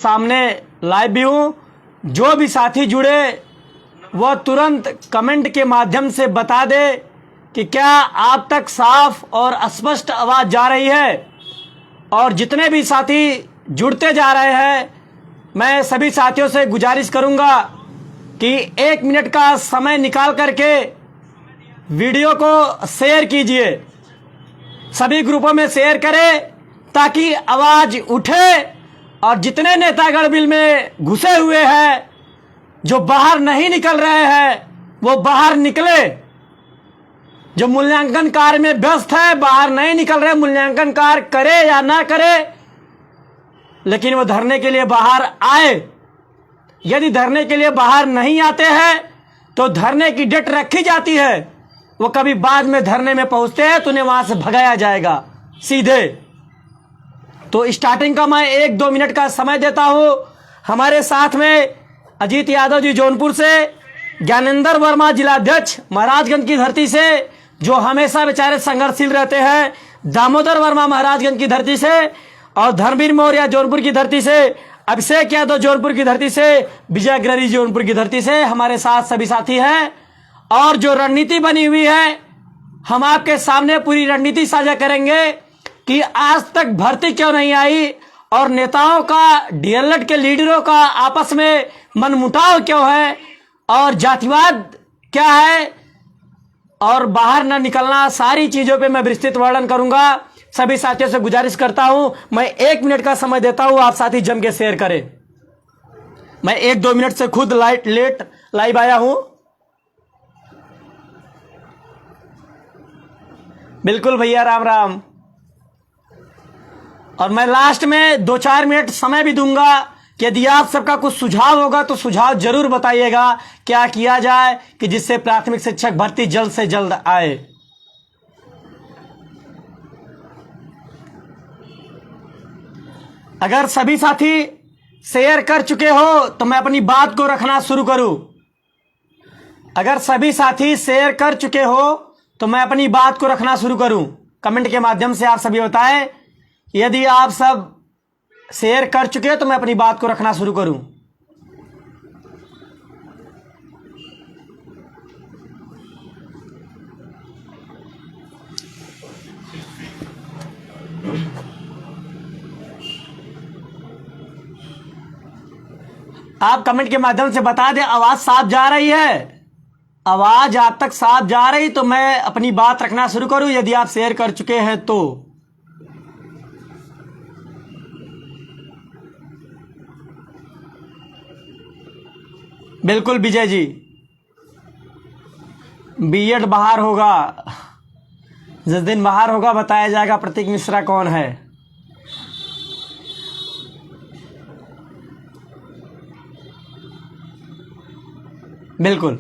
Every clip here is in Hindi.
सामने लाइव भी हूँ। जो भी साथी जुड़े वह तुरंत कमेंट के माध्यम से बता दे कि क्या आप तक साफ और स्पष्ट आवाज़ जा रही है। और जितने भी साथी जुड़ते जा रहे हैं, मैं सभी साथियों से गुजारिश करूंगा कि 1 मिनट का समय निकाल करके वीडियो को शेयर कीजिए, सभी ग्रुपों में शेयर करें ताकि आवाज़ उठे और जितने नेतागण बिल में घुसे हुए हैं, जो बाहर नहीं निकल रहे हैं, वो बाहर निकले। जो मूल्यांकन कार्य में व्यस्त है, बाहर नहीं निकल रहे, मूल्यांकन कार्य करे या ना करे, लेकिन वो धरने के लिए बाहर आए। यदि धरने के लिए बाहर नहीं आते हैं तो धरने की डेट रखी जाती है, वो कभी बाद में धरने में पहुंचते हैं तो उन्हें वहां से भगाया जाएगा सीधे। तो स्टार्टिंग का मैं 1-2 मिनट का समय देता हूं। हमारे साथ में अजीत यादव जी जौनपुर से, ज्ञानेंद्र वर्मा जिलाध्यक्ष महाराजगंज की धरती से, जो हमेशा बेचारे संघर्षशील रहते हैं, दामोदर वर्मा महाराजगंज की धरती से, और धर्मवीर मौर्य जौनपुर की धरती से, अभिषेक यादव जौनपुर की धरती से, विजय अग्रवाल जौनपुर की धरती से हमारे साथ सभी साथी हैं। और जो रणनीति बनी हुई है, हम आपके सामने पूरी रणनीति साझा करेंगे कि आज तक भर्ती क्यों नहीं आई, और नेताओं का, डीएलएड के लीडरों का आपस में मनमुटाव क्यों है, और जातिवाद क्या है, और बाहर न निकलना, सारी चीजों पे मैं विस्तृत वर्णन करूंगा। सभी साथियों से गुजारिश करता हूं, मैं 1 मिनट का समय देता हूं, आप साथी जम के शेयर करें। मैं 1-2 मिनट से खुद लेट लाइव आया हूं। बिल्कुल भैया, राम राम। और मैं लास्ट में 2-4 मिनट समय भी दूंगा कि यदि आप सबका कुछ सुझाव होगा तो सुझाव जरूर बताइएगा, क्या किया जाए कि जिससे प्राथमिक शिक्षक भर्ती जल्द से जल्द आए। अगर सभी साथी शेयर कर चुके हो तो मैं अपनी बात को रखना शुरू करूं। अगर सभी साथी शेयर कर चुके हो तो मैं अपनी बात को रखना शुरू करूं। कमेंट के माध्यम से आप सभी बताएं, यदि आप सब शेयर कर चुके हो तो मैं अपनी बात को रखना शुरू करूं। आप कमेंट के माध्यम से बता दें, आवाज साफ जा रही है। आवाज आप तक साफ जा रही तो मैं अपनी बात रखना शुरू करूं, यदि आप शेयर कर चुके हैं तो। बिल्कुल विजय जी, बीएड बाहर होगा, जिस दिन बाहर होगा बताया जाएगा प्रतीक मिश्रा कौन है। बिल्कुल,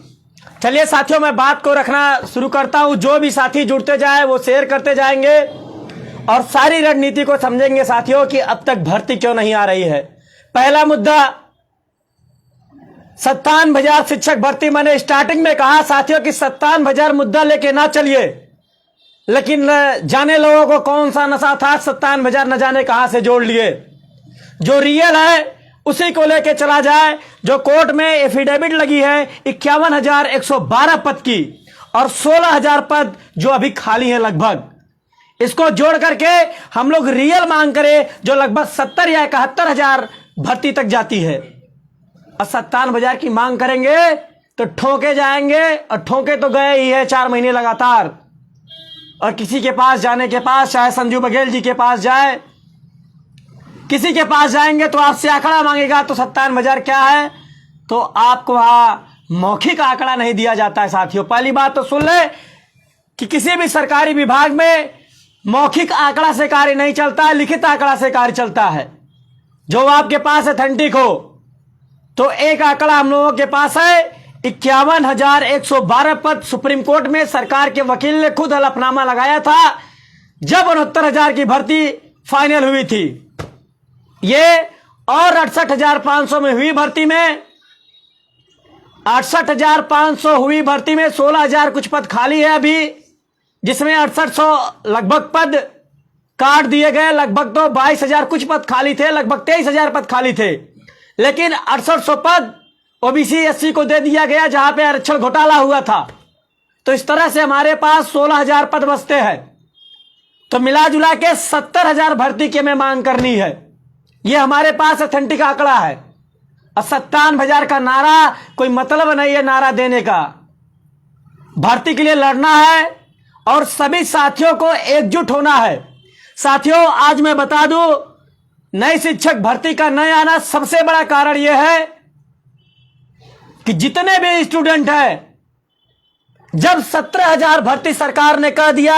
चलिए साथियों, मैं बात को रखना शुरू करता हूं। जो भी साथी जुड़ते जाए वो शेयर करते जाएंगे और सारी रणनीति को समझेंगे साथियों कि अब तक भर्ती क्यों नहीं आ रही है। पहला मुद्दा 57,000 शिक्षक भर्ती। मैंने स्टार्टिंग में कहा साथियों कि 57,000 मुद्दा लेके ना चलिए, लेकिन जाने लोगों को कौन सा नशा था, 57,000 न जाने कहां से जोड़ लिए। जो रियल है उसी को लेके चला जाए। जो कोर्ट में एफिडेविट लगी है 51,112 पद की, और 16,000 पद जो अभी खाली है लगभग, इसको जोड़ करके हम लोग रियल मांग करें जो लगभग 70 या 71,000 भर्ती तक जाती है। और 57,000 की मांग करेंगे तो ठोके जाएंगे, और ठोके तो गए ही है 4 महीने लगातार। और किसी के पास जाने के पास, चाहे संजू बघेल जी के पास जाए, किसी के पास जाएंगे तो आपसे आंकड़ा मांगेगा तो 57,000 क्या है, तो आपको वहां मौखिक आंकड़ा नहीं दिया जाता है साथियों। पहली बात तो सुन ले कि किसी भी सरकारी विभाग में मौखिक आंकड़ा से कार्य नहीं चलता है, लिखित आंकड़ा से कार्य चलता है। जो आपके पास अथेंटिक हो, तो एक आंकड़ा हम लोगों के पास है 51,112 पद। सुप्रीम कोर्ट में सरकार के वकील ने खुद हलफनामा लगाया था जब 69,000 की भर्ती फाइनल हुई थी ये। और 68,500 में हुई भर्ती में, 68,500 हुई भर्ती में 16,000 कुछ पद खाली है अभी, जिसमें 6800 लगभग पद काट दिए गए। लगभग तो 22,000 कुछ पद खाली थे, लगभग 23,000 पद खाली थे, लेकिन 6800 पद ओबीसी एससी को दे दिया गया जहां पे आरक्षण घोटाला हुआ था। तो इस तरह से हमारे पास 16,000 पद बचते हैं। तो मिला जुला के 70,000 भर्ती की हमें मांग करनी है। यह हमारे पास अथेंटिक आंकड़ा है। और 57,000 का नारा कोई मतलब नहीं है नारा देने का। भर्ती के लिए लड़ना है और सभी साथियों को एकजुट होना है। साथियों, आज मैं बता दूं, नई शिक्षक भर्ती का न आना सबसे बड़ा कारण यह है कि जितने भी स्टूडेंट हैं, जब 17,000 भर्ती सरकार ने कह दिया,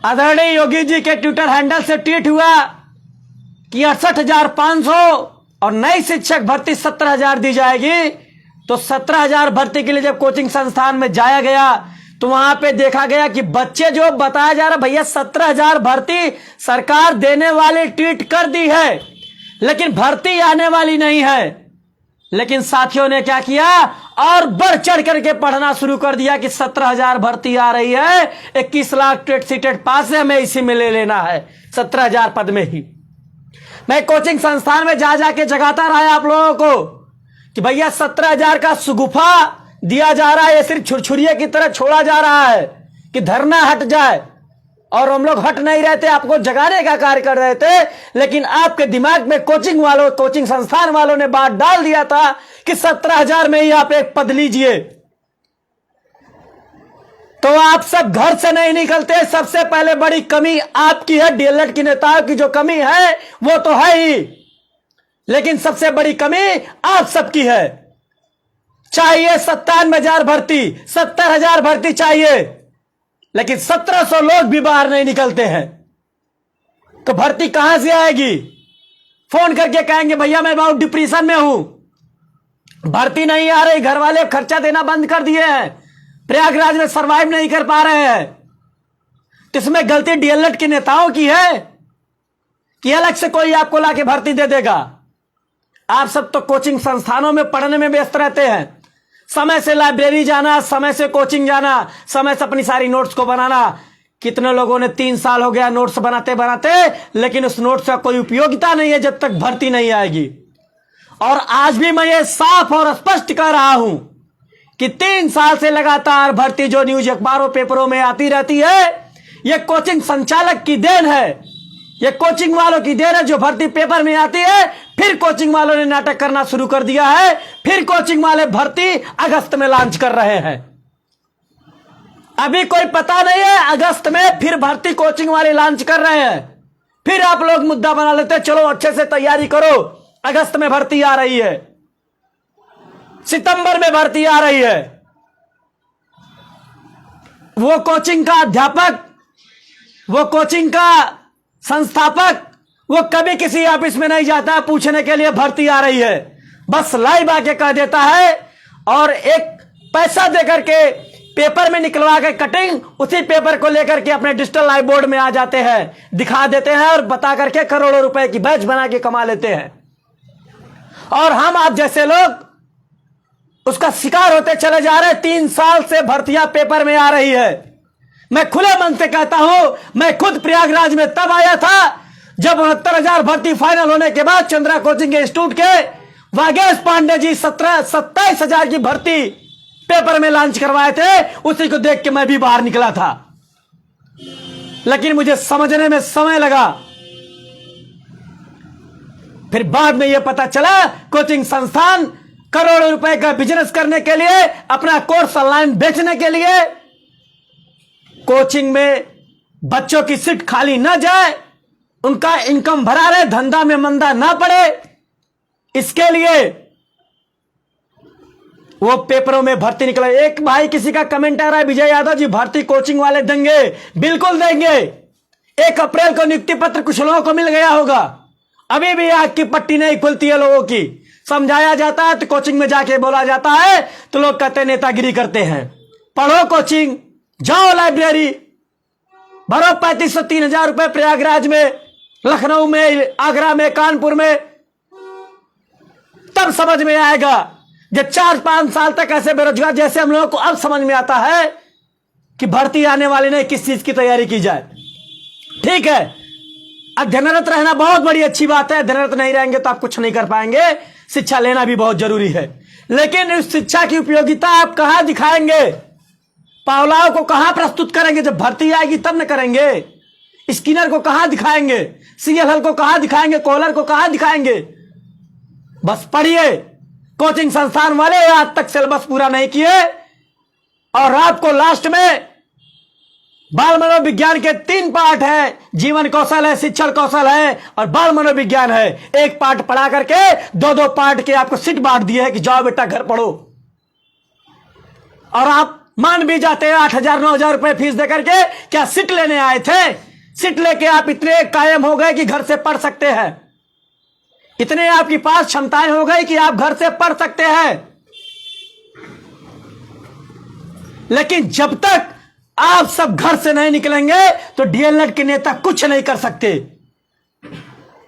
आदरणीय योगी जी के ट्विटर हैंडल से ट्वीट हुआ कि 68,500 और नई शिक्षक भर्ती 17,000 दी जाएगी, तो 17,000 भर्ती के लिए जब कोचिंग संस्थान में जाया गया तो वहां पे देखा गया कि बच्चे जो बताया जा रहा, भैया 17,000 भर्ती सरकार देने वाली ट्वीट कर दी है, लेकिन भर्ती आने वाली नहीं है। लेकिन साथियों ने क्या किया, और बढ़ चढ़ करके पढ़ना शुरू कर दिया कि 17,000 भर्ती आ रही है, 21 लाख टेट सीटेट पास है, हमें इसी में ले लेना है, 17,000 पद में ही। मैं कोचिंग संस्थान में जा जाके जगाता रहा आप लोगों को कि भैया 17,000 का सुगुफा दिया जा रहा है, ये सिर्फ छुरछुरिये की तरह छोड़ा जा रहा है कि धरना हट जाए, और हम लोग हट नहीं रहे थे, आपको जगाने का कार्य कर रहे थे। लेकिन आपके दिमाग में कोचिंग संस्थान वालों ने बात डाल दिया था कि 17,000 में ही आप एक पद लीजिए। तो आप सब घर से नहीं निकलते। सबसे पहले बड़ी कमी आपकी है, डीएलएड की नेताओं की जो कमी है वो तो है ही, लेकिन सबसे बड़ी कमी आप सबकी है। चाहिए 97,000 भर्ती, 70,000 भर्ती चाहिए, लेकिन 1,700 लोग भी बाहर नहीं निकलते हैं, तो भर्ती कहां से आएगी? फोन करके कहेंगे भैया मैं बहुत डिप्रेशन में हूं, भर्ती नहीं आ रही, घर वाले खर्चा देना बंद कर दिए हैं, प्रयागराज में सरवाइव नहीं कर पा रहे हैं। तो इसमें गलती डीएलएड के नेताओं की है कि अलग से कोई आपको लाके भर्ती दे देगा? आप सब तो कोचिंग संस्थानों में पढ़ने में व्यस्त रहते हैं, समय से लाइब्रेरी जाना, समय से कोचिंग जाना, समय से अपनी सारी नोट्स को बनाना। कितने लोगों ने 3 साल हो गया नोट्स बनाते बनाते, लेकिन उस नोट्स का कोई उपयोगिता नहीं है जब तक भर्ती नहीं आएगी। और आज भी मैं ये साफ और स्पष्ट कह रहा हूं कि 3 साल से लगातार भर्ती जो न्यूज अखबारों पेपरों में आती रहती है, यह कोचिंग संचालक की देन है, ये कोचिंग वालों की देन है जो भर्ती पेपर में आती है। फिर कोचिंग वालों ने नाटक करना शुरू कर दिया है, फिर कोचिंग वाले भर्ती अगस्त में लॉन्च कर रहे हैं। अभी कोई पता नहीं है, अगस्त में फिर भर्ती कोचिंग वाले लॉन्च कर रहे हैं। फिर आप लोग मुद्दा बना लेते, चलो अच्छे से तैयारी करो, अगस्त में भर्ती आ रही है, सितंबर में भर्ती आ रही है। वो कोचिंग का अध्यापक, वो कोचिंग का संस्थापक, वो कभी किसी ऑफिस में नहीं जाता पूछने के लिए भर्ती आ रही है, बस लाइव आके कह देता है और एक पैसा देकर के पेपर में निकलवा के कटिंग, उसी पेपर को लेकर के अपने डिजिटल लाइव बोर्ड में आ जाते हैं, दिखा देते हैं और बता करके करोड़ों रुपए की बैच बना के कमा लेते हैं। और हम आप जैसे लोग उसका शिकार होते चले जा रहे हैं। 3 साल से भर्तियां पेपर में आ रही है। मैं खुले मन से कहता हूं, मैं खुद प्रयागराज में तब आया था जब 69,000 भर्ती फाइनल होने के बाद चंद्रा कोचिंग इंस्टीट्यूट के वागेश पांडे जी 27,000 की भर्ती पेपर में लॉन्च करवाए थे। उसी को देख के मैं भी बाहर निकला था, लेकिन मुझे समझने में समय लगा। फिर बाद में यह पता चला कोचिंग संस्थान करोड़ों रुपए का बिजनेस करने के लिए, अपना कोर्स ऑनलाइन बेचने के लिए, कोचिंग में बच्चों की सीट खाली ना जाए, उनका इनकम भरा रहे, धंधा में मंदा ना पड़े, इसके लिए वो पेपरों में भर्ती निकला। एक भाई किसी का कमेंट आ रहा है, विजय यादव जी भर्ती कोचिंग वाले देंगे, बिल्कुल देंगे। 1 अप्रैल को नियुक्ति पत्र कुछ लोगों को मिल गया होगा, अभी भी आग की पट्टी नहीं खुलती है लोगों की। समझाया जाता है तो कोचिंग में जाके बोला जाता है तो लोग कहते नेतागिरी करते हैं। पढ़ो कोचिंग, जाओ लाइब्रेरी, भरो 3500 3,000 रुपए प्रयागराज में, लखनऊ में, आगरा में, कानपुर में, तब समझ में आएगा। जब 4-5 साल तक ऐसे बेरोजगार जैसे हम लोगों को अब समझ में आता है कि भर्ती आने वाली नहीं, किस चीज की तैयारी की जाए। ठीक है, अध्ययनरत रहना बहुत बड़ी अच्छी बात है। अध्ययनरत नहीं रहेंगे तो आप कुछ नहीं कर पाएंगे। शिक्षा लेना भी बहुत जरूरी है, लेकिन इस शिक्षा की उपयोगिता आप कहां दिखाएंगे? पावलाव को कहां प्रस्तुत करेंगे? जब भर्ती आएगी तब न करेंगे। स्किनर को कहां दिखाएंगे? सीएलएल को कहां दिखाएंगे? कॉलर को कहां दिखाएंगे? बस पढ़िए। कोचिंग संस्थान वाले आज तक सिलेबस पूरा नहीं किए और आपको लास्ट में बाल मनोविज्ञान के 3 पाठ है। जीवन कौशल है, शिक्षण कौशल है और बाल मनोविज्ञान है। एक पाठ पढ़ा करके 2-2 पाठ के आपको सीट बांट दिए है कि जाओ बेटा घर पढ़ो, और आप मान भी जाते हैं 8,000-9,000 रुपए फीस देकर के। क्या सीट लेने आए थे? सीट लेके आप इतने कायम हो गए कि घर से पढ़ सकते हैं, इतने आपके पास क्षमताएं हो गई कि आप घर से पढ़ सकते हैं। लेकिन जब तक आप सब घर से नहीं निकलेंगे तो डीएलएड के नेता कुछ नहीं कर सकते।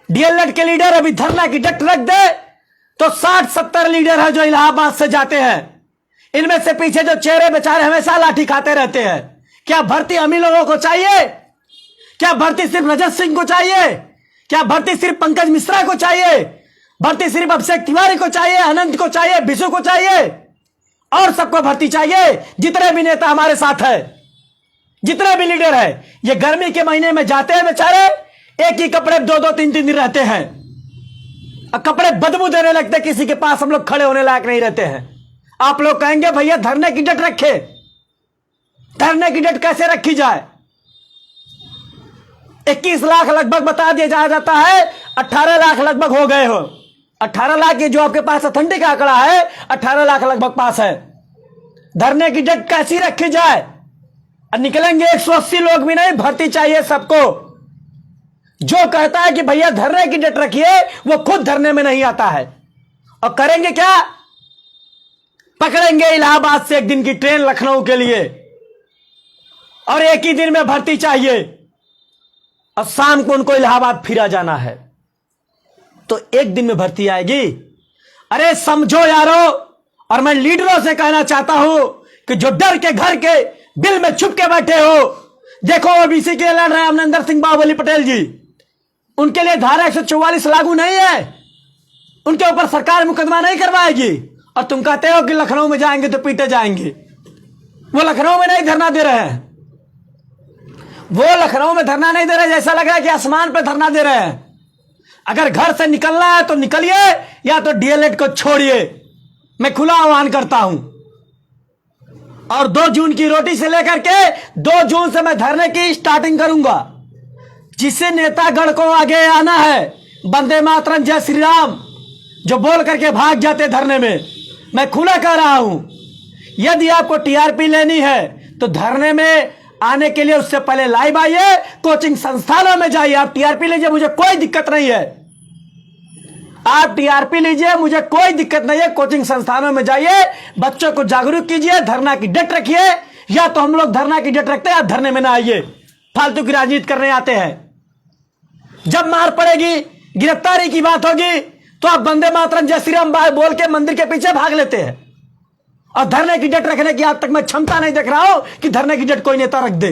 डीएलएड के लीडर अभी धरना की डट रख दे तो 60-70 लीडर है जो इलाहाबाद से जाते हैं। इनमें से पीछे जो चेहरे बेचारे हमेशा लाठी खाते रहते हैं। क्या भर्ती हम ही लोगों को चाहिए? क्या भर्ती सिर्फ रजत सिंह को चाहिए? क्या भर्ती सिर्फ पंकज मिश्रा को चाहिए? भर्ती सिर्फ अभिषेक तिवारी को चाहिए, अनंत को चाहिए, बिशु को चाहिए? और सबको भर्ती चाहिए। जितने भी नेता हमारे साथ है, जितने भी लीडर है, ये गर्मी के महीने में जाते हैं बेचारे, एक ही कपड़े 2-2, 3-3 दिन रहते हैं और कपड़े बदबू देने लगते, किसी के पास हम लोग खड़े होने लायक नहीं रहते हैं। आप लोग कहेंगे भैया धरने की डट रखे। धरने की डट कैसे रखी जाए? 21 लाख लगभग बता दिया जाता है, 18 लाख लगभग हो गए हो। 18 लाख ये जो आपके पास ऑथेंटिक आंकड़ा है, 18 लाख लगभग पास है। धरने की डट कैसी रखी जाए? और निकलेंगे 180 लोग भी नहीं, भर्ती चाहिए सबको। जो कहता है कि भैया धरने की डट रखिए, वो खुद धरने में नहीं आता है। और करेंगे क्या? पकड़ेंगे इलाहाबाद से एक दिन की ट्रेन लखनऊ के लिए और एक ही दिन में भर्ती चाहिए और शाम को उनको इलाहाबाद फिरा जाना है, तो एक दिन में भर्ती आएगी। अरे समझो यारो। और मैं लीडरों से कहना चाहता हूं कि जो डर के घर के बिल में छुप के बैठे हो, देखो ओबीसी के लिए लड़ रहे हैं अमरिंदर सिंह बाहुबली पटेल जी, उनके लिए धारा 144 लागू नहीं है, उनके ऊपर सरकार मुकदमा नहीं करवाएगी। और तुम कहते हो कि लखनऊ में जाएंगे तो पीटे जाएंगे। वो लखनऊ में नहीं धरना दे रहे हैं, वो लखनऊ में धरना नहीं दे रहे, जैसा लग रहा है कि आसमान पर धरना दे रहे हैं। अगर घर से निकलना है तो निकलिए, या तो डीएलएड को छोड़िए। मैं खुला आह्वान करता हूं। और 2 जून की रोटी से लेकर के 2 जून से मैं धरने की स्टार्टिंग करूंगा। जिसे नेतागण को आगे आना है, वंदे मातरम जय श्री राम जो बोल करके भाग जाते धरने में, मैं खुला कह रहा हूं। यदि आपको टीआरपी लेनी है तो धरने में आने के लिए उससे पहले लाइव आइए, कोचिंग संस्थानों में जाइए। आप टीआरपी लीजिए, मुझे कोई दिक्कत नहीं है। आप टीआरपी लीजिए, मुझे कोई दिक्कत नहीं है। कोचिंग संस्थानों में जाइए, बच्चों को जागरूक कीजिए, धरना की डट रखिए। या तो हम लोग धरना की डट रखते हैं, आप धरने में ना आइए, फालतू की राजनीति करने आते हैं। जब मार पड़ेगी, गिरफ्तारी की बात होगी, तो आप वंदे मातरम जय श्री राम बोल के मंदिर के पीछे भाग लेते हैं। और धरने की डट रखने की आज तक मैं क्षमता नहीं देख रहा हूं कि धरने की डट कोई नेता रख दे।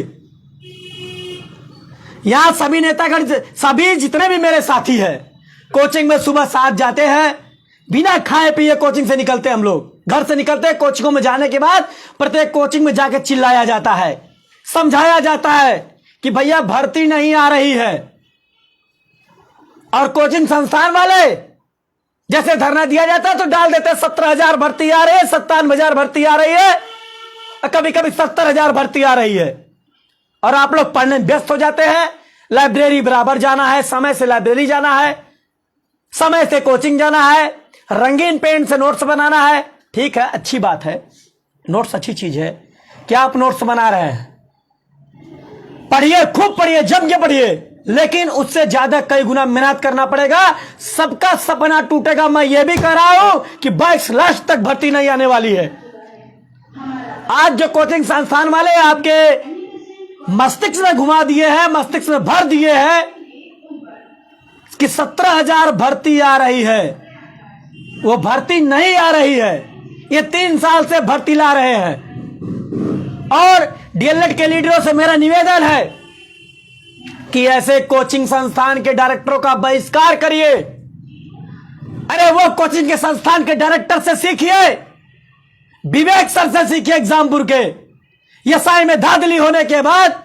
यहां सभी नेतागण, सभी जितने भी मेरे साथी हैं, कोचिंग में सुबह 7 जाते हैं, बिना खाए पिए कोचिंग से निकलते हैं। हम लोग घर से निकलते हैं, कोचिंगों में जाने के बाद प्रत्येक कोचिंग में जाकर चिल्लाया जाता है, समझाया जाता है कि भैया भर्ती नहीं आ रही है। और कोचिंग संस्थान वाले जैसे धरना दिया जाता है तो डाल देते हैं 17,000 भर्ती आ रही है, 57,000 भर्ती आ रही है, कभी कभी 70,000 भर्ती आ रही है। और आप लोग पढ़ने में व्यस्त हो जाते हैं। लाइब्रेरी बराबर जाना है, समय से लाइब्रेरी जाना है, समय से कोचिंग जाना है, रंगीन पेन से नोट्स बनाना है। ठीक है, अच्छी बात है, नोट्स अच्छी चीज है। क्या आप नोट्स बना रहे हैं? पढ़िए, खूब पढ़िए, जम के पढ़िए, लेकिन उससे ज्यादा कई गुना मेहनत करना पड़ेगा। सबका सपना टूटेगा। मैं यह भी कह रहा हूं कि 22 लाख तक भर्ती नहीं आने वाली है। आज जो कोचिंग संस्थान वाले आपके मस्तिष्क में घुमा दिए हैं, मस्तिष्क में भर दिए हैं कि 17,000 भर्ती आ रही है, वो भर्ती नहीं आ रही है। ये 3 साल से भर्ती ला रहे हैं। और डीएलएड के लीडरों से मेरा निवेदन है कि ऐसे कोचिंग संस्थान के डायरेक्टरों का बहिष्कार करिए। अरे वो कोचिंग के संस्थान के डायरेक्टर से सीखिए, विवेक सर से सीखिए एग्जामपुर के। एसआई में धांधली होने के बाद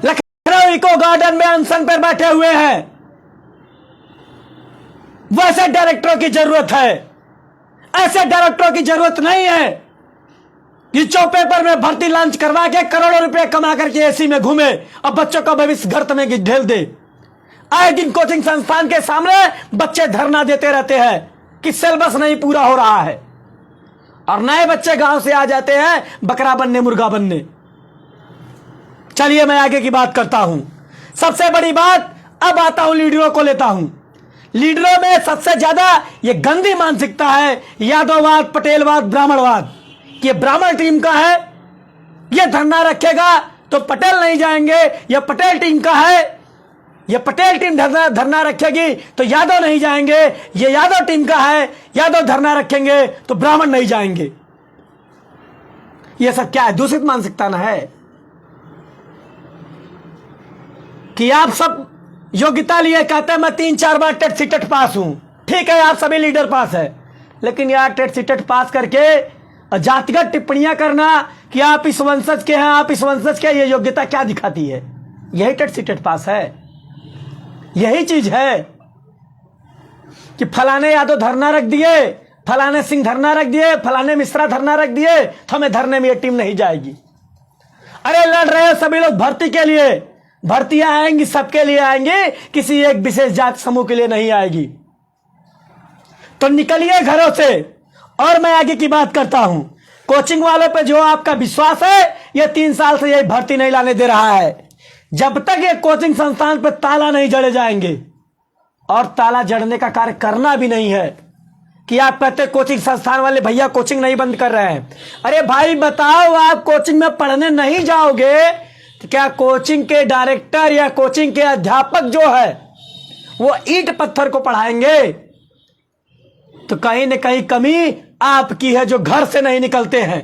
लखनऊ इको गार्डन में अनशन पर बैठे हुए हैं। वैसे डायरेक्टरों की जरूरत है, ऐसे डायरेक्टरों की जरूरत नहीं है कि चौपेपर में भर्ती लॉन्च करवा के करोड़ों रुपए कमा करके एसी में घूमे और बच्चों का भविष्य गर्त में ढेल दे। आए दिन कोचिंग संस्थान के सामने बच्चे धरना देते रहते हैं कि सिलेबस नहीं पूरा हो रहा है, और नए बच्चे गांव से आ जाते हैं बकरा बनने, मुर्गा बनने। चलिए मैं आगे की बात करता हूं। सबसे बड़ी बात, अब आता हूं लीडरों को लेता हूं। लीडरों में सबसे ज्यादा ये गंदी मानसिकता है यादववाद, पटेलवाद, ब्राह्मणवाद। ये ब्राह्मण टीम का है, ये धरना रखेगा तो पटेल नहीं जाएंगे। ये पटेल टीम का है, ये पटेल टीम धरना रखेगी तो यादव नहीं जाएंगे। ये यादव टीम का है, यादव धरना रखेंगे तो ब्राह्मण नहीं जाएंगे। ये सब क्या है? दूषित मानसिकता ना है कि आप सब योग्यता लिए कहते हैं मैं 3-4 बार टेट सीटेट पास हूं। ठीक है, आप सभी लीडर पास है, लेकिन यार टेट सीटेट पास करके जातिगत टिप्पणियां करना कि आप इस वंशज के हैं, आप इस वंशज के, ये योग्यता क्या दिखाती है? यही टेट सीटेट पास है, यही चीज है कि फलाने यादव धरना रख दिए, फलाने सिंह धरना रख दिए, फलाने मिश्रा धरना रख दिए तो हमें धरने में ये टीम नहीं जाएगी। अरे लड़ रहे हो सभी लोग भर्ती के लिए, भर्तियां आएंगी सबके लिए आएंगी, किसी एक विशेष जाति समूह के लिए नहीं आएगी। तो निकलिए घरों से। और मैं आगे की बात करता हूं, कोचिंग वालों पे जो आपका विश्वास है, ये 3 साल से यही भर्ती नहीं लाने दे रहा है। जब तक ये कोचिंग संस्थान पे ताला नहीं जड़े जाएंगे, और ताला जड़ने का कार्य करना भी नहीं है कि आप कहते कोचिंग संस्थान वाले भैया कोचिंग नहीं बंद कर रहे हैं। अरे भाई बताओ, आप कोचिंग में पढ़ने नहीं जाओगे तो क्या कोचिंग के डायरेक्टर या कोचिंग के अध्यापक जो है वो ईंट पत्थर को पढ़ाएंगे? तो कहीं न कहीं कमी आपकी है जो घर से नहीं निकलते हैं।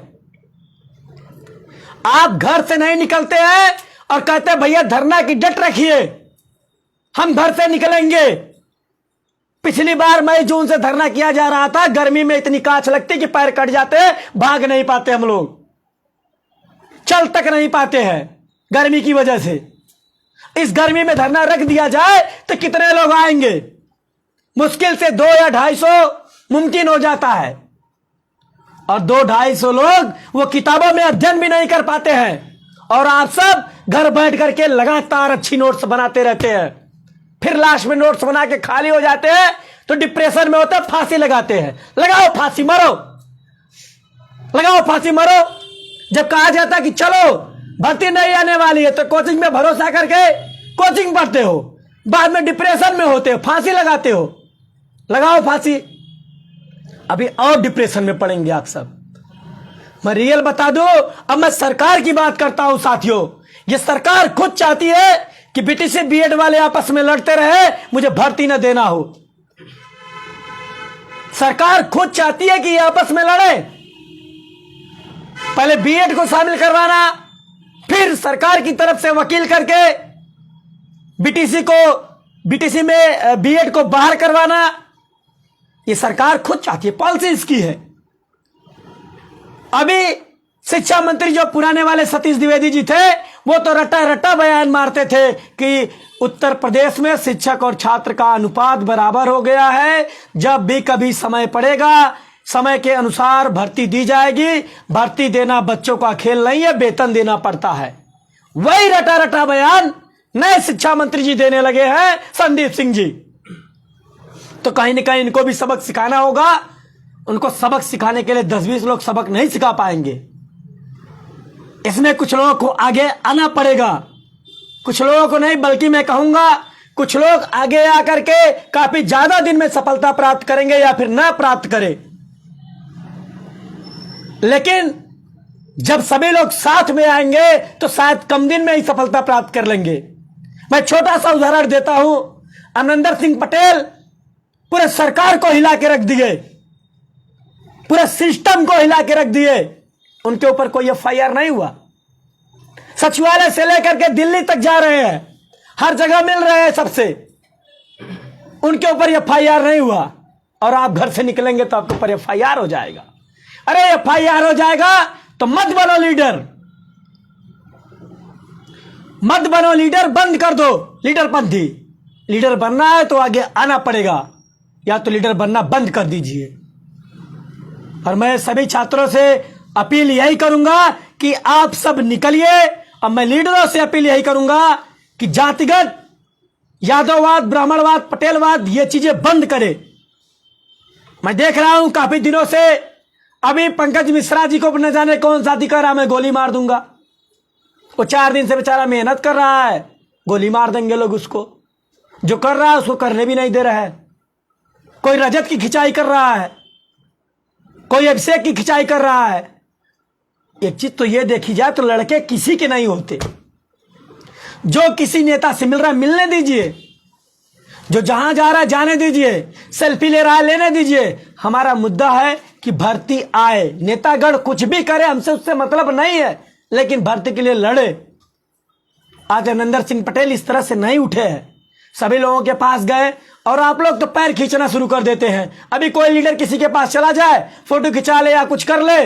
आप घर से नहीं निकलते हैं और कहते हैं भैया धरना की डट रखिए, हम घर से निकलेंगे। पिछली बार मई जून से धरना किया जा रहा था, गर्मी में इतनी कांच लगती कि पैर कट जाते, भाग नहीं पाते, हम लोग चल तक नहीं पाते हैं गर्मी की वजह से। इस गर्मी में धरना रख दिया जाए तो कितने लोग आएंगे? मुश्किल से 2 या 250 मुमकिन हो जाता है, और 200-250 लोग वो किताबों में अध्ययन भी नहीं कर पाते हैं, और आप सब घर बैठ करके लगातार अच्छी नोट्स बनाते रहते हैं। फिर लास्ट में नोट्स बना के खाली हो जाते हैं तो डिप्रेशन में होता है, फांसी लगाते हैं। लगाओ फांसी, मरो, लगाओ फांसी, मरो। जब कहा जाता कि चलो भर्ती नहीं आने वाली है तो कोचिंग में भरोसा करके कोचिंग पढ़ते हो, बाद में डिप्रेशन में होते हो, फांसी लगाते हो। लगाओ फांसी, अभी और डिप्रेशन में पड़ेंगे आप सब। मैं रियल बता दूं, अब मैं सरकार की बात करता हूं साथियों। ये सरकार खुद चाहती है कि बीटीसी बीएड वाले आपस में लड़ते रहे, मुझे भर्ती न देना हो। सरकार खुद चाहती है कि ये आपस में लड़े, पहले बीएड को शामिल करवाना, फिर सरकार की तरफ से वकील करके बीटीसी में बीएड को बाहर करवाना। ये सरकार खुद चाहती है, पॉलिसी इसकी है। अभी शिक्षा मंत्री जो पुराने वाले सतीश द्विवेदी जी थे, वो तो रट्टा रट्टा बयान मारते थे कि उत्तर प्रदेश में शिक्षक और छात्र का अनुपात बराबर हो गया है, जब भी कभी समय पड़ेगा समय के अनुसार भर्ती दी जाएगी। भर्ती देना बच्चों का खेल नहीं है, वेतन देना पड़ता है। वही रटा रटा बयान नए शिक्षा मंत्री जी देने लगे हैं, संदीप सिंह जी। तो कहीं ना कहीं इनको भी सबक सिखाना होगा। उनको सबक सिखाने के लिए 10-20 लोग सबक नहीं सिखा पाएंगे। इसमें कुछ लोगों को आगे आना पड़ेगा, कुछ लोगों को नहीं, बल्कि मैं कहूंगा कुछ लोग आगे आकर के काफी ज्यादा दिन में सफलता प्राप्त करेंगे या फिर ना प्राप्त करें। लेकिन जब सभी लोग साथ में आएंगे तो शायद कम दिन में ही सफलता प्राप्त कर लेंगे। मैं छोटा सा उदाहरण देता हूं। अमरिंदर सिंह पटेल पूरे सरकार को हिला के रख दिए, पूरे सिस्टम को हिला के रख दिए। उनके ऊपर कोई एफआईआर नहीं हुआ। सचिवालय से लेकर के दिल्ली तक जा रहे हैं, हर जगह मिल रहे हैं सबसे, उनके ऊपर एफआईआर नहीं हुआ। और आप घर से निकलेंगे तो आपके ऊपर एफआईआर हो जाएगा। अरे एफआईआर हो जाएगा तो मत बनो लीडर, मत बनो लीडर, बंद कर दो लीडरपंथी। लीडर बनना है तो आगे आना पड़ेगा, या तो लीडर बनना बंद कर दीजिए। और मैं सभी छात्रों से अपील यही करूंगा कि आप सब निकलिए। अब मैं लीडरों से अपील यही करूंगा कि जातिगत यादववाद, ब्राह्मणवाद, पटेलवाद ये चीजें बंद करें। मैं देख रहा हूं काफी दिनों से, अभी पंकज मिश्रा जी को न जाने कौन सा अधिकार, मैं गोली मार दूंगा। वो 4 दिन से बेचारा मेहनत कर रहा है, गोली मार देंगे लोग उसको। जो कर रहा है उसको करने भी नहीं दे रहा है। कोई रजत की खिंचाई कर रहा है, कोई अभिषेक की खिंचाई कर रहा है। एक चीज तो ये देखी जाए तो लड़के किसी के नहीं होते। जो किसी नेता से मिल रहा है मिलने दीजिए, जो जहां जा रहा है जाने दीजिए, सेल्फी ले रहा है लेने दीजिए। हमारा मुद्दा है कि भर्ती आए। नेतागण कुछ भी करे, हमसे उससे मतलब नहीं है, लेकिन भर्ती के लिए लड़े। आज अमरिंदर सिंह पटेल इस तरह से नहीं उठे हैं, सभी लोगों के पास गए और आप लोग तो पैर खींचना शुरू कर देते हैं। अभी कोई लीडर किसी के पास चला जाए, फोटो खिंचा ले या कुछ कर ले,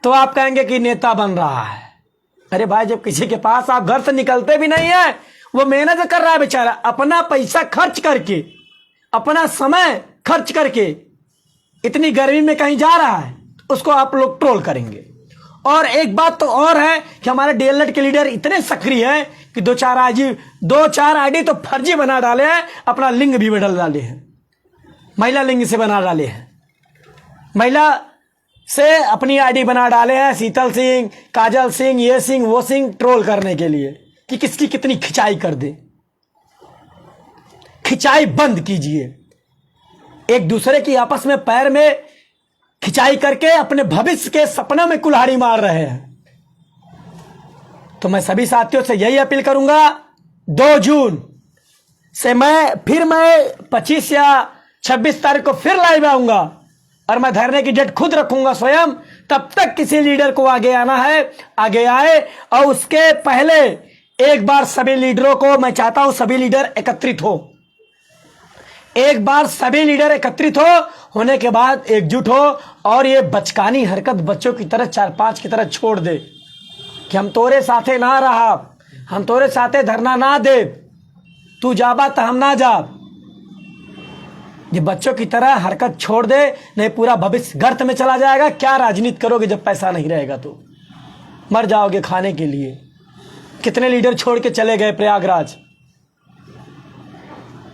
तो आप कहेंगे कि नेता बन रहा है। अरे भाई, जब किसी के पास आप घर से निकलते भी नहीं है, वो मेहनत कर रहा है बेचारा, अपना पैसा खर्च करके, अपना समय खर्च करके इतनी गर्मी में कहीं जा रहा है, उसको आप लोग ट्रोल करेंगे। और एक बात तो और है कि हमारे डीएलएड के लीडर इतने सक्रिय हैं कि 2-4 आईडी तो फर्जी बना डाले हैं, अपना लिंग भी बदल डाले हैं, महिला लिंग से बना डाले हैं, महिला से अपनी आईडी बना डाले हैं। शीतल सिंह, काजल सिंह, ये सिंह वो सिंह, ट्रोल करने के लिए कि किसकी कितनी खिंचाई कर दे। खिंचाई बंद कीजिए। एक दूसरे की आपस में पैर में खिंचाई करके अपने भविष्य के सपनों में कुल्हाड़ी मार रहे हैं। तो मैं सभी साथियों से यही अपील करूंगा, 2 जून से मैं 25 या 26 तारीख को फिर लाइव आऊंगा और मैं धरने की डेट खुद रखूंगा स्वयं। तब तक किसी लीडर को आगे आना है, आगे आए। और उसके पहले एक बार सभी लीडरों को मैं चाहता हूं, सभी लीडर एकत्रित हो। एक बार सभी लीडर एकत्रित होने के बाद एकजुट हो और ये बचकानी हरकत बच्चों की तरह 4-5 की तरह छोड़ दे कि हम तोरे साथे ना रहा, हम तोरे साथे धरना ना दे, तू जाबा तो हम ना जा। ये बच्चों की तरह हरकत छोड़ दे, नहीं पूरा भविष्य गर्त में चला जाएगा। क्या राजनीति करोगे जब पैसा नहीं रहेगा? तो मर जाओगे खाने के लिए। कितने लीडर छोड़ के चले गए प्रयागराज।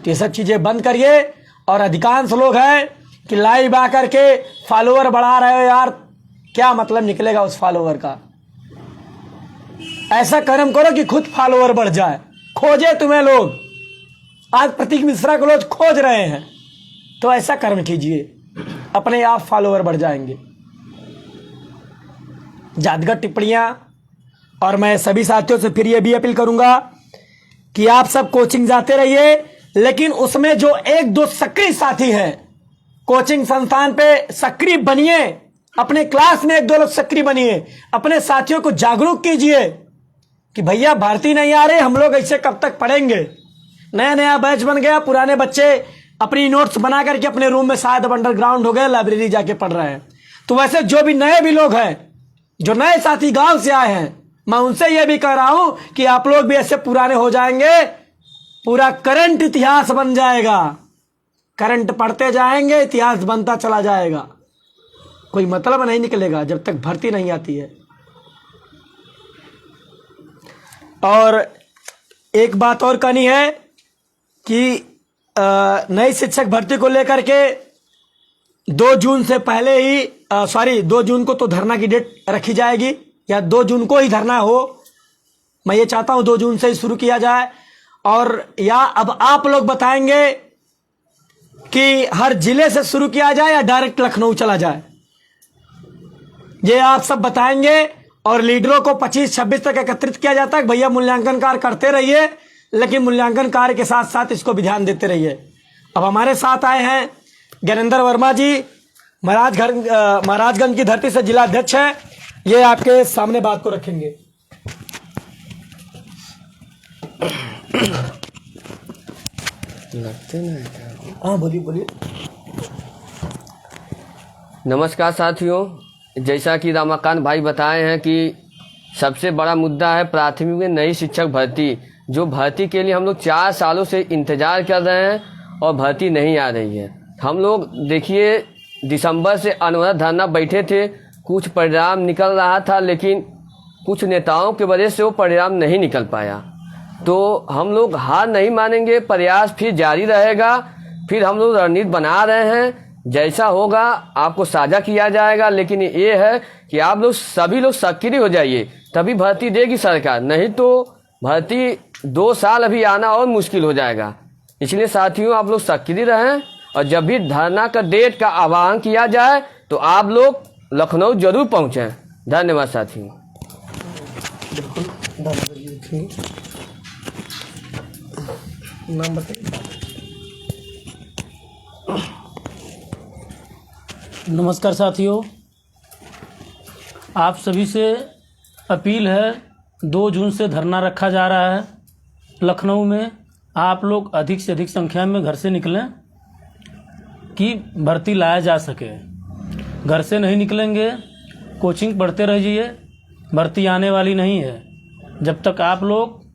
ये सब चीजें बंद करिए। और अधिकांश लोग हैं कि लाइव आकर के फॉलोअर बढ़ा रहे हो, यार क्या मतलब निकलेगा उस फॉलोअर का? ऐसा कर्म करो कि खुद फॉलोअर बढ़ जाए, खोजे तुम्हें लोग। आज प्रतीक मिश्रा को लोग खोज रहे हैं, तो ऐसा कर्म कीजिए, अपने आप फॉलोअर बढ़ जाएंगे। जातगत टिप्पणियां। और मैं सभी साथियों से फिर ये भी अपील करूंगा कि आप सब कोचिंग जाते रहिए, लेकिन उसमें जो 1-2 सक्रिय साथी हैं, कोचिंग संस्थान पे सक्रिय बनिए, अपने क्लास में 1-2 लोग सक्रिय बनिए, अपने साथियों को जागरूक कीजिए कि भैया भर्ती नहीं आ रही, हम लोग ऐसे कब तक पढ़ेंगे। नया नया बैच बन गया, पुराने बच्चे अपनी नोट्स बना करके अपने रूम में शायद अब अंडरग्राउंड हो गए, लाइब्रेरी जाके पढ़ रहे हैं। तो वैसे जो भी नए भी लोग हैं, जो नए साथी गांव से आए हैं, मैं उनसे यह भी कह रहा हूं कि आप लोग भी ऐसे पुराने हो जाएंगे, पूरा करंट इतिहास बन जाएगा। करंट पढ़ते जाएंगे, इतिहास बनता चला जाएगा। कोई मतलब नहीं निकलेगा जब तक भर्ती नहीं आती है। और एक बात और कहनी है कि नई शिक्षक भर्ती को लेकर के 2 जून से पहले ही 2 जून को तो धरना की डेट रखी जाएगी, या 2 जून को ही धरना हो। मैं ये चाहता हूं 2 जून से ही शुरू किया जाए। और या अब आप लोग बताएंगे कि हर जिले से शुरू किया जाए या डायरेक्ट लखनऊ चला जाए, ये आप सब बताएंगे। और लीडरों को 25-26 तक एकत्रित किया जाता है। भैया मूल्यांकन कार्य करते रहिए, लेकिन मूल्यांकन कार्य के साथ साथ इसको भी ध्यान देते रहिए। अब हमारे साथ आए हैं ज्ञानेंद्र वर्मा जी, महाराजगंज की धरती से जिला अध्यक्ष है, ये आपके सामने बात को रखेंगे। हाँ बोलिए बोलिए। नमस्कार साथियों, जैसा कि रमाकांत भाई बताए हैं कि सबसे बड़ा मुद्दा है प्राथमिक में नई शिक्षक भर्ती, जो भर्ती के लिए हम लोग 4 सालों से इंतजार कर रहे हैं और भर्ती नहीं आ रही है। हम लोग देखिए दिसंबर से अनवरत धरना बैठे थे, कुछ परिणाम निकल रहा था, लेकिन कुछ नेताओं के वजह से वो परिणाम नहीं निकल पाया। तो हम लोग हार नहीं मानेंगे, प्रयास फिर जारी रहेगा। फिर हम लोग रणनीति बना रहे हैं, जैसा होगा आपको साझा किया जाएगा। लेकिन ये है कि आप लोग सभी लोग सक्रिय हो जाइए, तभी भर्ती देगी सरकार, नहीं तो भर्ती 2 साल अभी आना और मुश्किल हो जाएगा। इसलिए साथियों आप लोग सक्रिय रहें, और जब भी धरना का डेट का आह्वान किया जाए तो आप लोग लखनऊ जरूर पहुंचें। धन्यवाद साथियों। नाम बताइए। नमस्कार साथियों, आप सभी से अपील है, 2 जून से धरना रखा जा रहा है लखनऊ में। आप लोग अधिक से अधिक संख्या में घर से निकलें कि भर्ती लाया जा सके। घर से नहीं निकलेंगे, कोचिंग पढ़ते रहिए, भर्ती आने वाली नहीं है। जब तक आप लोग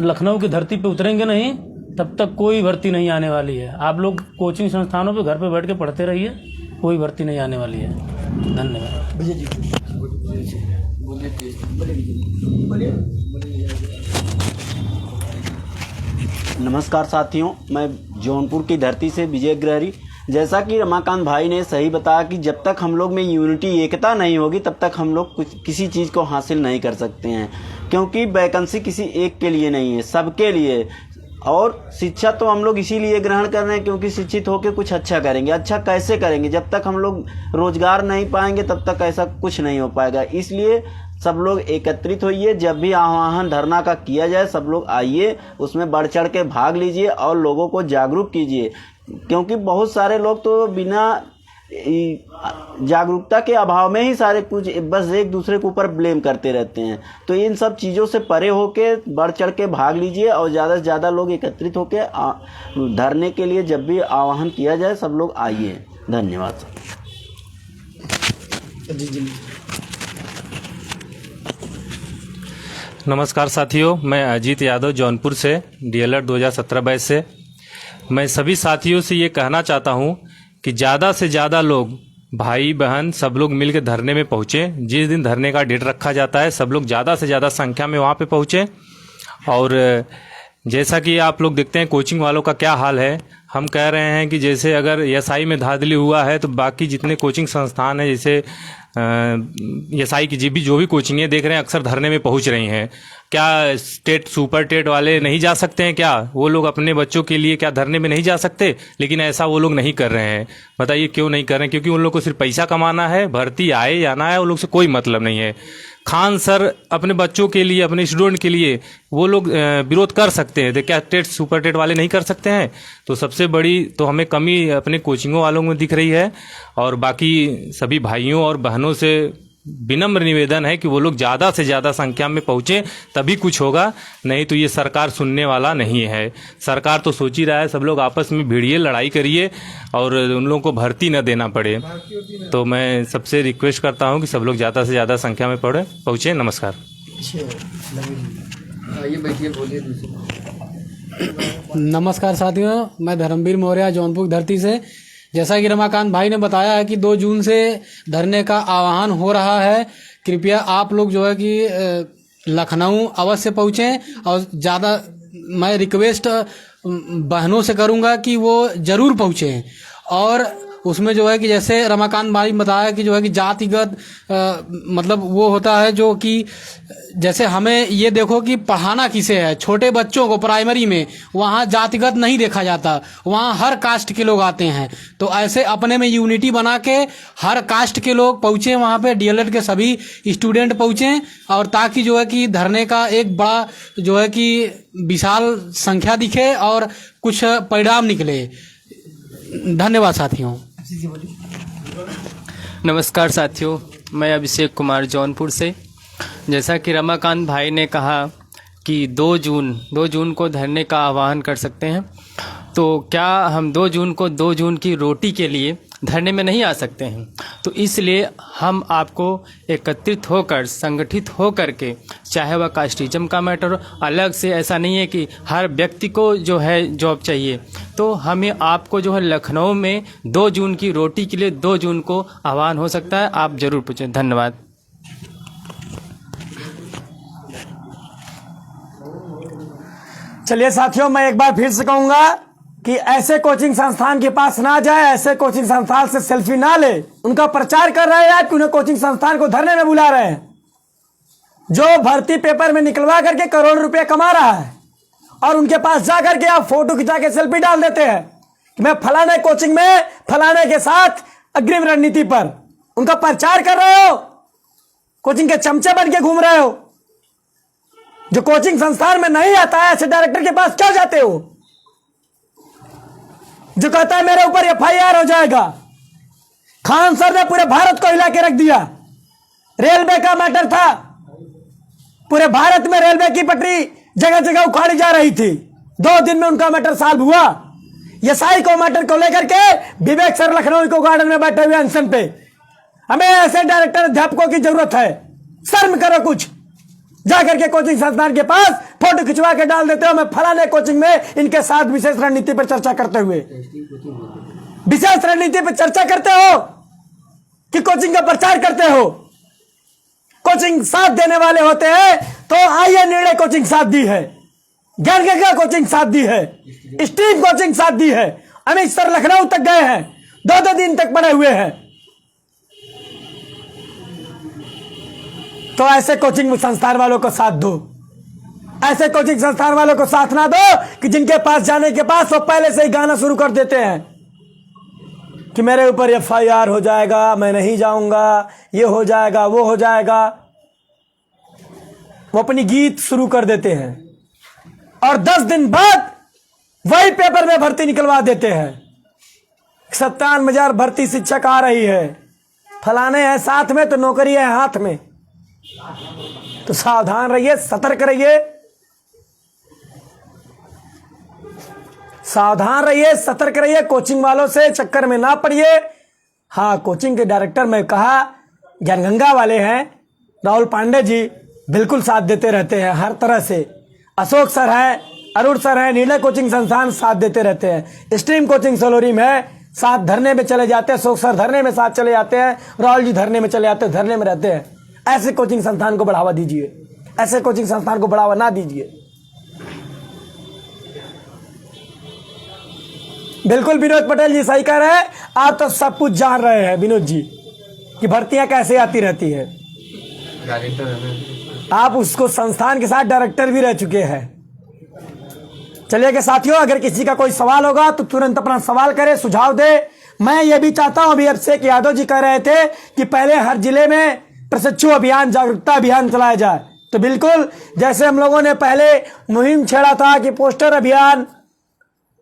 लखनऊ की धरती पे उतरेंगे नहीं, तब तक कोई भर्ती नहीं आने वाली है। आप लोग कोचिंग संस्थानों पे घर पे बैठ के पढ़ते रहिए, कोई भर्ती नहीं आने वाली है। धन्यवाद। नमस्कार साथियों, मैं जौनपुर की धरती से विजय ग्रहरी। जैसा कि रमाकांत भाई ने सही बताया कि जब तक हम लोग में यूनिटी, एकता नहीं होगी, तब तक हम लोग किसी चीज़ को हासिल नहीं कर सकते हैं, क्योंकि वैकेंसी किसी एक के लिए नहीं है, सबके लिए। और शिक्षा तो हम लोग इसीलिए ग्रहण कर रहे हैं क्योंकि शिक्षित होकर कुछ अच्छा करेंगे। अच्छा कैसे करेंगे? जब तक हम लोग रोजगार नहीं पाएंगे तब तक ऐसा कुछ नहीं हो पाएगा। इसलिए सब लोग एकत्रित होइए, जब भी आह्वान धरना का किया जाए सब लोग आइए, उसमें बढ़ चढ़ के भाग लीजिए और लोगों को जागरूक कीजिए, क्योंकि बहुत सारे लोग तो बिना जागरूकता के अभाव में ही सारे कुछ बस एक दूसरे के ऊपर ब्लेम करते रहते हैं। तो इन सब चीज़ों से परे होके बढ़ चढ़ के भाग लीजिए और ज़्यादा से ज़्यादा लोग एकत्रित होके धरने के लिए जब भी आह्वान किया जाए सब लोग आइए। धन्यवाद। नमस्कार साथियों, मैं अजीत यादव जौनपुर से डीएलएड 2017 बैच से। मैं सभी साथियों से ये कहना चाहता हूँ कि ज़्यादा से ज़्यादा लोग, भाई बहन सब लोग मिलकर धरने में पहुँचे। जिस दिन धरने का डेट रखा जाता है सब लोग ज़्यादा से ज़्यादा संख्या में वहाँ पे पहुँचे। और जैसा कि आप लोग देखते हैं कोचिंग वालों का क्या हाल है, हम कह रहे हैं कि जैसे अगर एसआई में धांधली हुआ है तो बाकी जितने कोचिंग संस्थान हैं, जैसे एसआई की जो भी कोचिंग है, देख रहे हैं अक्सर धरने में पहुंच रही हैं। क्या स्टेट सुपर टेट वाले नहीं जा सकते हैं? क्या वो लोग अपने बच्चों के लिए क्या धरने में नहीं जा सकते? लेकिन ऐसा वो लोग नहीं कर रहे हैं। बताइए क्यों नहीं कर रहे हैं? क्योंकि उन लोग को सिर्फ पैसा कमाना है, भर्ती आए या ना आए उन लोग से कोई मतलब नहीं है। खान सर अपने बच्चों के लिए, अपने स्टूडेंट के लिए वो लोग विरोध कर सकते हैं, क्या टेट सुपर टेट वाले नहीं कर सकते हैं? तो सबसे बड़ी तो हमें कमी अपने कोचिंगों वालों में दिख रही है। और बाकी सभी भाइयों और बहनों से विनम्र निवेदन है कि वो लोग ज़्यादा से ज़्यादा संख्या में पहुँचे, तभी कुछ होगा, नहीं तो ये सरकार सुनने वाला नहीं है। सरकार तो सोच ही रहा है सब लोग आपस में भिड़िए, लड़ाई करिए और उन लोगों को भर्ती न देना पड़े। तो मैं सबसे रिक्वेस्ट करता हूँ कि सब लोग ज़्यादा से ज़्यादा संख्या में पहुँचे। नमस्कार। नमस्कार साथियों, मैं धर्मवीर मौर्य जौनपुर धरती से। जैसा कि रमाकांत भाई ने बताया है कि 2 जून से धरने का आह्वान हो रहा है। कृपया आप लोग जो है कि लखनऊ अवश्य पहुँचें और ज़्यादा मैं रिक्वेस्ट बहनों से करूँगा कि वो ज़रूर पहुँचें। और उसमें जो है कि जैसे रमाकांत भाई बताया कि जो है कि जातिगत मतलब वो होता है, जो कि जैसे हमें ये देखो कि पढ़ाना किसे है, छोटे बच्चों को प्राइमरी में, वहाँ जातिगत नहीं देखा जाता, वहाँ हर कास्ट के लोग आते हैं। तो ऐसे अपने में यूनिटी बना के हर कास्ट के लोग पहुँचे वहाँ पे, डीएलएड के सभी स्टूडेंट पहुँचें, और ताकि जो है कि धरने का एक बड़ा जो है कि विशाल संख्या दिखे और कुछ परिणाम निकले। धन्यवाद साथियों। नमस्कार साथियों, मैं अभिषेक कुमार जौनपुर से। जैसा कि रमाकांत भाई ने कहा कि 2 जून को धरने का आह्वान कर सकते हैं, तो क्या हम 2 जून को 2 जून की रोटी के लिए धरने में नहीं आ सकते हैं? तो इसलिए हम आपको एकत्रित होकर, संगठित होकर के, चाहे वह कास्टिज्म का मैटर हो, अलग से ऐसा नहीं है कि हर व्यक्ति को जो है जॉब चाहिए, तो हमें आपको जो है लखनऊ में 2 जून की रोटी के लिए 2 जून को आह्वान हो सकता है। आप जरूर पूछें। धन्यवाद। चलिए साथियों, मैं एक बार फिर से कहूंगा कि ऐसे कोचिंग संस्थान के पास ना जाए, ऐसे कोचिंग संस्थान से सेल्फी ना ले। उनका प्रचार कर रहे हैं कि उन्हें कोचिंग संस्थान को धरने में बुला रहे हैं, जो भर्ती पेपर में निकलवा करके करोड़ रुपए कमा रहा है, और उनके पास जाकर के आप फोटो खिंचा के सेल्फी डाल देते हैं कि मैं फलाने कोचिंग में फलाने के साथ अग्रिम रणनीति पर। उनका प्रचार कर रहे हो, कोचिंग के चमचे बन के घूम रहे हो। जो कोचिंग संस्थान में नहीं आता है, ऐसे डायरेक्टर के पास क्यों जाते हो? जो कहता है मेरे ऊपर FIR हो जाएगा। खान सर ने पूरे भारत को हिला के रख दिया। रेलवे का मैटर था, पूरे भारत में रेलवे की पटरी जगह जगह उखाड़ी जा रही थी। 2 दिन में उनका मैटर सॉल्व हुआ। एसआई को मैटर को लेकर के विवेक सर लखनऊ को गार्डन में बैठे हुए अनशन पे। हमें ऐसे डायरेक्टर अध्यापकों की जरूरत है। शर्म करो कुछ। जाकर के कोचिंग संस्थान के पास फोटो खिंचवा के डाल देते हो, मैं फलाने कोचिंग में इनके साथ विशेष रणनीति पर चर्चा करते हुए। विशेष रणनीति पर चर्चा करते हो कि कोचिंग का प्रचार करते हो? कोचिंग साथ देने वाले होते हैं तो आइए, निर्णय कोचिंग साथ दी है, ज्ञान गंगा कोचिंग साथ दी है, स्ट्रीम कोचिंग साथ दी है। अमित सर लखनऊ तक गए हैं, 2-2 दिन तक पड़े हुए हैं। तो ऐसे कोचिंग संस्थान वालों को साथ दो। ऐसे कोचिंग संस्थान वालों को साथ ना दो कि जिनके पास जाने के पास वो पहले से ही गाना शुरू कर देते हैं कि मेरे ऊपर FIR हो जाएगा, मैं नहीं जाऊंगा, ये हो जाएगा, वो हो जाएगा। वो अपनी गीत शुरू कर देते हैं और 10 दिन बाद वही पेपर में भर्ती निकलवा देते हैं। 57,000 भर्ती शिक्षक आ रही है, फलाने हैं साथ में तो नौकरी है हाथ में। तो सावधान रहिए, सतर्क रहिए, सावधान रहिए, सतर्क रहिए। कोचिंग वालों से चक्कर में ना पड़िए। हाँ, कोचिंग के डायरेक्टर मैं कहा ज्ञानगंगा वाले हैं, राहुल पांडे जी बिल्कुल साथ देते रहते हैं हर तरह से। अशोक सर हैं, अरुण सर हैं, निर्णय कोचिंग संस्थान साथ देते रहते हैं। स्ट्रीम कोचिंग सोलोरी में साथ धरने में चले जाते हैं, अशोक सर धरने में साथ चले जाते हैं, राहुल जी धरने में चले जाते हैं, धरने में रहते हैं। ऐसे कोचिंग संस्थान को बढ़ावा दीजिए, ऐसे कोचिंग संस्थान को बढ़ावा ना दीजिए। बिल्कुल विनोद पटेल जी सही कह रहे हैं। आप तो सब कुछ जान रहे हैं विनोद जी कि भर्तियां कैसे आती रहती है। आप उसको संस्थान के साथ डायरेक्टर भी रह चुके हैं। चलिए के साथियों, अगर किसी का कोई सवाल होगा तो तुरंत अपना सवाल करे, सुझाव दे। मैं ये भी चाहता हूं, अभी अभिषेक यादव जी कह रहे थे कि पहले हर जिले में प्रशिक्षु अभियान, जागरूकता अभियान चलाया जाए। तो बिल्कुल, जैसे हम लोगों ने पहले मुहिम छेड़ा था कि पोस्टर अभियान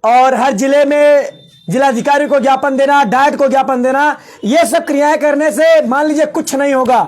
और हर जिले में जिलाधिकारी को ज्ञापन देना, डायट को ज्ञापन देना, ये सब क्रियाएं करने से मान लीजिए कुछ नहीं होगा।